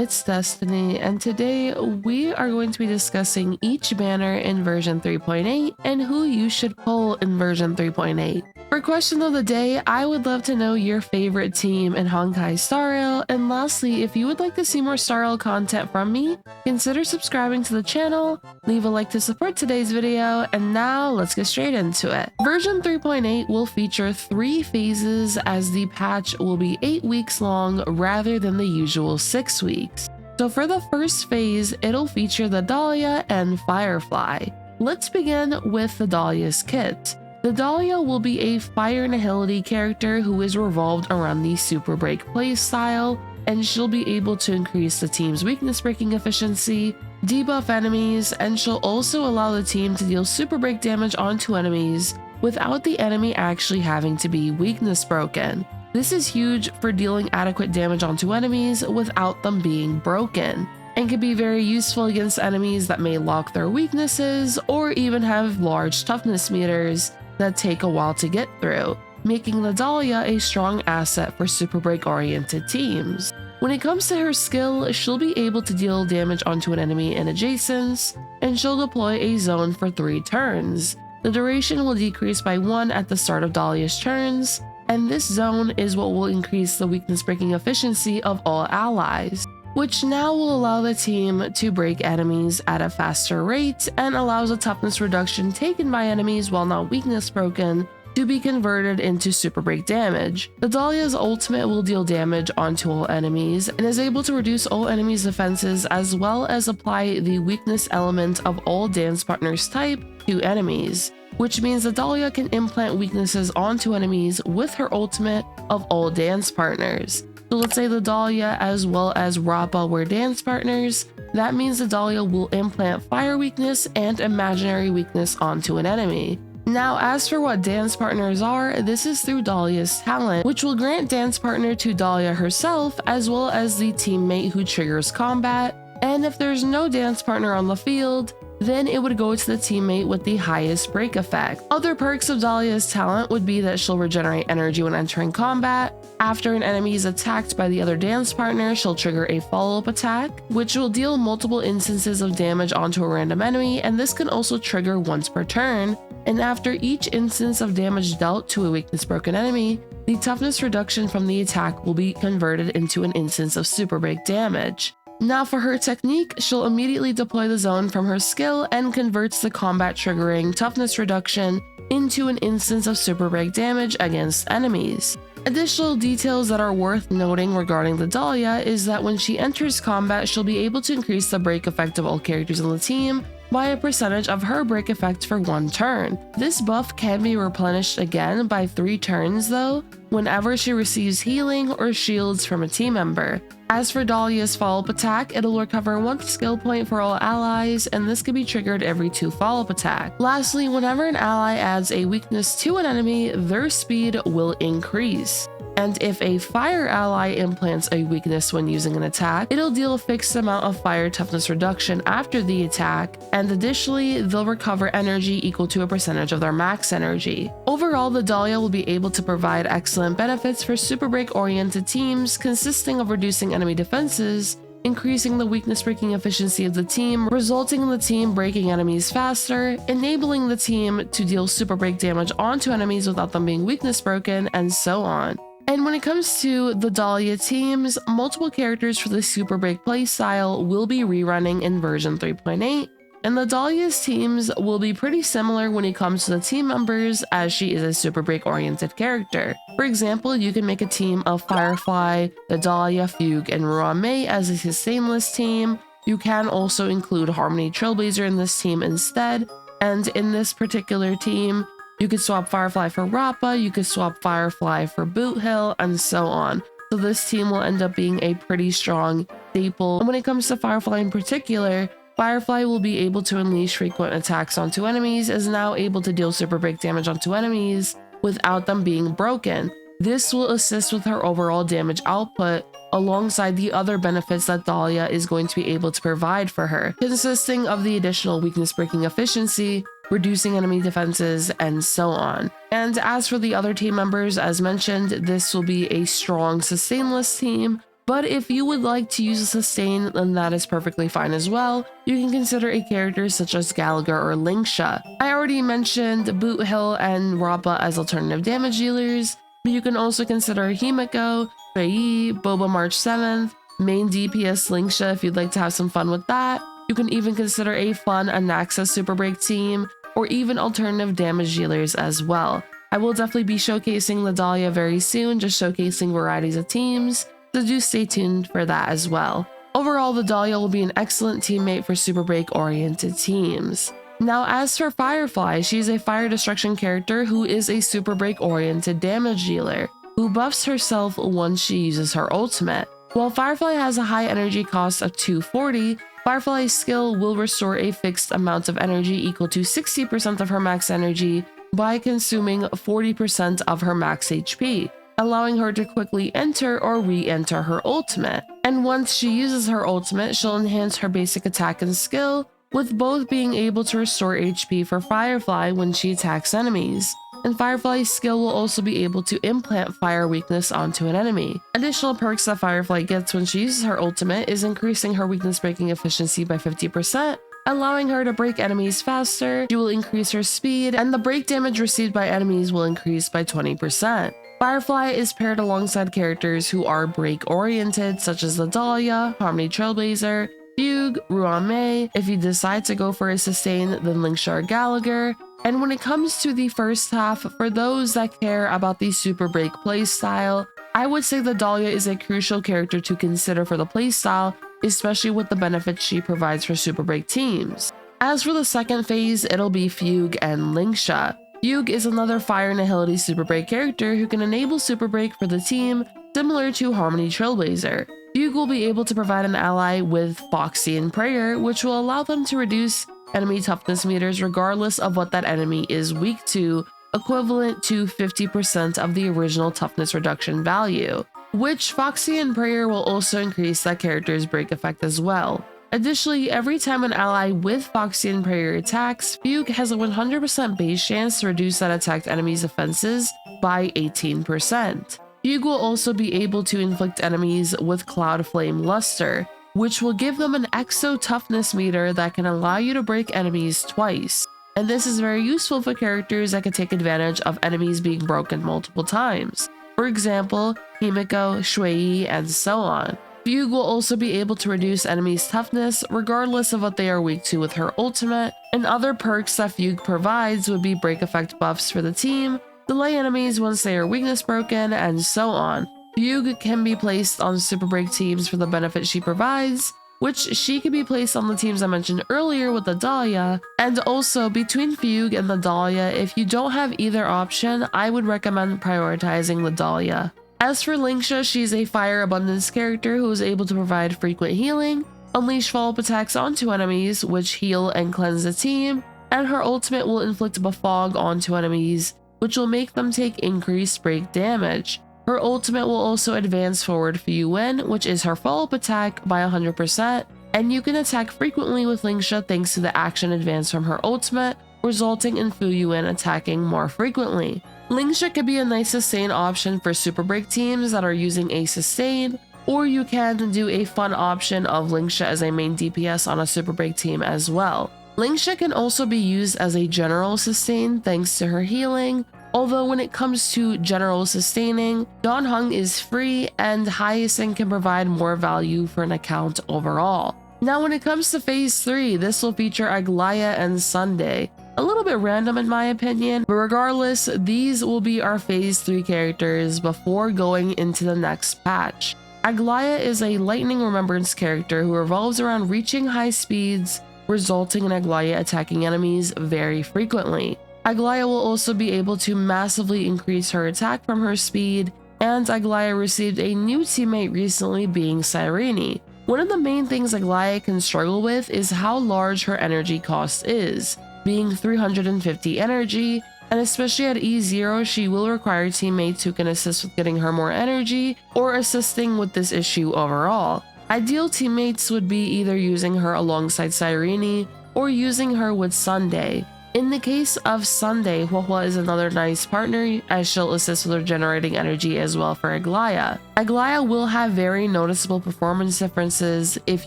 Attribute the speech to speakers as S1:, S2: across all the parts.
S1: it's Destiny, and today we are going to be discussing each banner in version 3.8 and who you should pull in version 3.8. For question of the day, I would love to know your favorite team in Honkai Star Rail, and lastly, if you would like to see more Star Rail content from me, consider subscribing to the channel, leave a like to support today's video, and now let's get straight into it. Version 3.8 will feature 3 phases as the patch will be 8 weeks long rather than the usual 6 weeks. So for the first phase, it'll feature the Dahlia and Firefly. Let's begin with the Dahlia's kit. The Dahlia will be a Fire Nihility character who is revolved around the Super Break playstyle, and she'll be able to increase the team's weakness breaking efficiency, debuff enemies, and she'll also allow the team to deal super break damage onto enemies without the enemy actually having to be weakness broken. This is huge for dealing adequate damage onto enemies without them being broken, and can be very useful against enemies that may lock their weaknesses or even have large toughness meters that take a while to get through, making the Dahlia a strong asset for super break oriented teams. When it comes to her skill, she'll be able to deal damage onto an enemy in adjacents, and she'll deploy a zone for 3 turns. The duration will decrease by 1 at the start of Dahlia's turns, and this zone is what will increase the weakness breaking efficiency of all allies, which now will allow the team to break enemies at a faster rate and allows a toughness reduction taken by enemies while not weakness broken to be converted into super break damage. The Dahlia's ultimate will deal damage onto all enemies and is able to reduce all enemies' defenses as well as apply the weakness element of all dance partners type to enemies, which means the Dahlia can implant weaknesses onto enemies with her ultimate of all dance partners. So let's say the Dahlia as well as Rappa were dance partners, that means the Dahlia will implant fire weakness and imaginary weakness onto an enemy. Now, as for what dance partners are, this is through Dahlia's talent, which will grant dance partner to Dahlia herself as well as the teammate who triggers combat, and if there's no dance partner on the field, then it would go to the teammate with the highest break effect. Other perks of Dahlia's talent would be that she'll regenerate energy when entering combat. After an enemy is attacked by the other dance partner, she'll trigger a follow-up attack, which will deal multiple instances of damage onto a random enemy, and this can also trigger once per turn. And after each instance of damage dealt to a weakness broken enemy, the toughness reduction from the attack will be converted into an instance of super break damage. Now for her technique, she'll immediately deploy the zone from her skill and converts the combat triggering toughness reduction into an instance of super break damage against enemies. Additional details that are worth noting regarding the Dahlia is that when she enters combat, she'll be able to increase the break effect of all characters on the team by a percentage of her break effect for 1 turn. This buff can be replenished again by 3 turns though, whenever she receives healing or shields from a team member. As for Dahlia's follow-up attack, it'll recover 1 skill point for all allies, and this can be triggered every 2 follow-up attacks. Lastly, whenever an ally adds a weakness to an enemy, their speed will increase. And if a fire ally implants a weakness when using an attack, it'll deal a fixed amount of fire toughness reduction after the attack, and additionally, they'll recover energy equal to a percentage of their max energy. Overall, the Dahlia will be able to provide excellent benefits for super break oriented teams, consisting of reducing enemy defenses, increasing the weakness breaking efficiency of the team, resulting in the team breaking enemies faster, enabling the team to deal super break damage onto enemies without them being weakness broken, and so on. And when it comes to the Dahlia teams, multiple characters for the super break playstyle will be rerunning in version 3.8, and the Dahlia's teams will be pretty similar when it comes to the team members, as she is a super break oriented character. For example, you can make a team of Firefly, the Dahlia, Fugue, and Ruan Mei as a sustainless team. You can also include Harmony Trailblazer in this team instead, and in this particular team, you could swap Firefly for Rappa, you could swap Firefly for Boothill, and so on. So this team will end up being a pretty strong staple. And when it comes to Firefly in particular, Firefly will be able to unleash frequent attacks onto enemies, is now able to deal super break damage onto enemies without them being broken. This will assist with her overall damage output alongside the other benefits that Dahlia is going to be able to provide for her, consisting of the additional weakness breaking efficiency, reducing enemy defenses, and so on. And as for the other team members, as mentioned, this will be a strong sustainless team But if you would like to use a sustain, then that is perfectly fine as well. You can consider a character such as Gallagher or Lingsha. I already mentioned Boothill and Rappa as alternative damage dealers, but you can also consider Himeko, Shui, Boba March 7th, main DPS Lingsha if you'd like to have some fun with that. You can even consider a fun Anaxa Super Break team, or even alternative damage dealers as well. I will definitely be showcasing the Dahlia very soon, just showcasing varieties of teams, so do stay tuned for that as well. Overall, the Dahlia will be an excellent teammate for Super Break oriented teams. Now as for Firefly, she is a fire destruction character who is a Super Break oriented damage dealer, who buffs herself once she uses her ultimate. While Firefly has a high energy cost of 240, Firefly's skill will restore a fixed amount of energy equal to 60% of her max energy by consuming 40% of her max HP, allowing her to quickly enter or re-enter her ultimate. And once she uses her ultimate, she'll enhance her basic attack and skill, with both being able to restore HP for Firefly when she attacks enemies. And Firefly's skill will also be able to implant fire weakness onto an enemy. Additional perks that Firefly gets when she uses her ultimate is increasing her weakness breaking efficiency by 50%, allowing her to break enemies faster. She will increase her speed, and the break damage received by enemies will increase by 20%. Firefly is paired alongside characters who are break-oriented, such as the Dahlia, Harmony Trailblazer, Fugue, Ruan Mei. If you decide to go for a sustain, then Lingsha or Gallagher. And when it comes to the first half, for those that care about the Super Break playstyle, I would say the Dahlia is a crucial character to consider for the playstyle, especially with the benefits she provides for Super Break teams. As for the second phase, it'll be Fugue and Lingsha. Fugue is another Fire Nihility Super Break character who can enable Super Break for the team, similar to Harmony Trailblazer. Fugue will be able to provide an ally with Foxy and Prayer, which will allow them to reduce enemy toughness meters regardless of what that enemy is weak to, equivalent to 50% of the original toughness reduction value, which Foxy and Prayer will also increase that character's break effect as well. Additionally, every time an ally with Foxy and Prayer attacks, Fugue has a 100% base chance to reduce that attacked enemy's defenses by 18%. Fugue will also be able to inflict enemies with Cloud Flame Luster, which will give them an exo toughness meter that can allow you to break enemies twice. And this is very useful for characters that can take advantage of enemies being broken multiple times. For example, Himeko, Shui, and so on. Fugue will also be able to reduce enemies' toughness regardless of what they are weak to with her ultimate, and other perks that Fugue provides would be break effect buffs for the team, delay enemies once they are weakness broken, and so on. Fugue can be placed on Super Break teams for the benefit she provides, which she can be placed on the teams I mentioned earlier with the Dahlia, and also between Fugue and the Dahlia, if you don't have either option, I would recommend prioritizing the Dahlia. As for Lingsha, she's a Fire Abundance character who is able to provide frequent healing, unleash follow-up attacks onto enemies, which heal and cleanse the team, and her ultimate will inflict Befog onto enemies, which will make them take increased break damage. Her ultimate will also advance forward for Yuan, which is her follow-up attack, by 100%, and you can attack frequently with Lingsha thanks to the action advance from her ultimate, resulting in Fu Yuan attacking more frequently. Lingsha could be a nice sustain option for Super Break teams that are using a sustain, or you can do a fun option of Lingsha as a main DPS on a Super Break team as well. Lingsha can also be used as a general sustain thanks to her healing, although when it comes to general sustaining, Dawn Hung is free and Hyacinth can provide more value for an account overall. Now when it comes to Phase 3, this will feature Aglaea and Sunday. A little bit random in my opinion, but regardless, these will be our Phase 3 characters before going into the next patch. Aglaea is a Lightning Remembrance character who revolves around reaching high speeds, resulting in Aglaea attacking enemies very frequently. Aglaea will also be able to massively increase her attack from her speed, and Aglaea received a new teammate recently, being Cyrene. One of the main things Aglaea can struggle with is how large her energy cost is, being 350 energy, and especially at E0 she will require teammates who can assist with getting her more energy or assisting with this issue overall. Ideal teammates would be either using her alongside Cyrene or using her with Sunday. In the case of Sunday, Huohuo is another nice partner as she'll assist with regenerating energy as well for Aglaea. Aglaea will have very noticeable performance differences if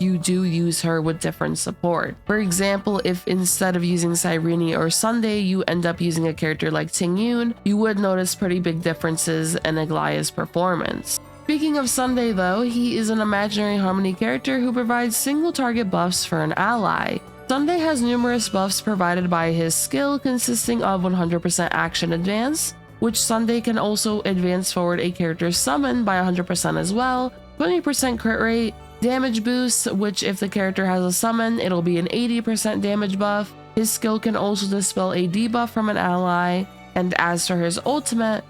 S1: you do use her with different support. For example, if instead of using Cyrene or Sunday, you end up using a character like Tingyun, you would notice pretty big differences in Aglaea's performance. Speaking of Sunday though, he is an imaginary harmony character who provides single target buffs for an ally. Sunday has numerous buffs provided by his skill consisting of 100% action advance, which Sunday can also advance forward a character's summon by 100% as well, 20% crit rate, damage boost, which if the character has a summon, it'll be an 80% damage buff. His skill can also dispel a debuff from an ally, and as for his ultimate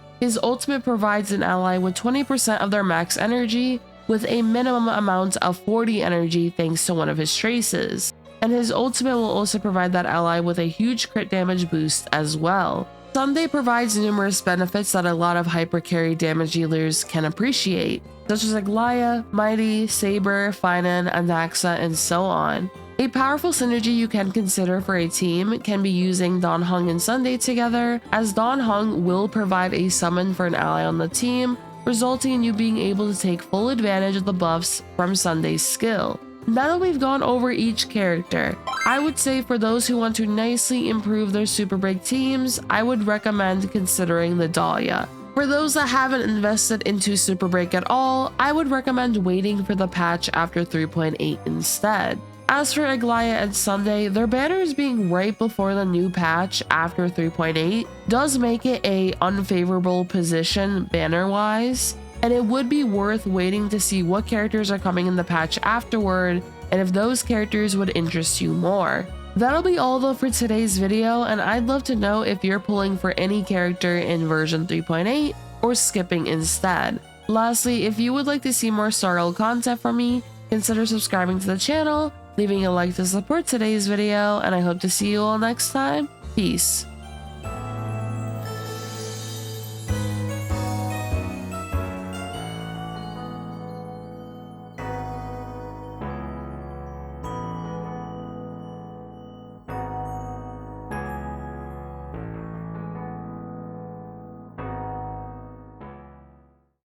S1: provides an ally with 20% of their max energy with a minimum amount of 40 energy thanks to one of his traces. And his ultimate will also provide that ally with a huge crit damage boost as well. Sunday provides numerous benefits that a lot of hyper carry damage dealers can appreciate, such as Aglaea, Mighty, Saber, Finan, Anaxa, and so on. A powerful synergy you can consider for a team can be using Dan Heng and Sunday together, as Dan Heng will provide a summon for an ally on the team, resulting in you being able to take full advantage of the buffs from Sunday's skill. Now that we've gone over each character, I would say for those who want to nicely improve their Super Break teams, I would recommend considering the Dahlia. For those that haven't invested into Super Break at all, I would recommend waiting for the patch after 3.8 instead. As for Aglaea and Sunday, their banners being right before the new patch after 3.8 does make it a unfavorable position banner-wise, and it would be worth waiting to see what characters are coming in the patch afterward and if those characters would interest you more. That'll be all though for today's video, and I'd love to know if you're pulling for any character in version 3.8 or skipping instead. Lastly, if you would like to see more Star Rail content from me, consider subscribing to the channel, leaving a like to support today's video, and I hope to see you all next time. Peace.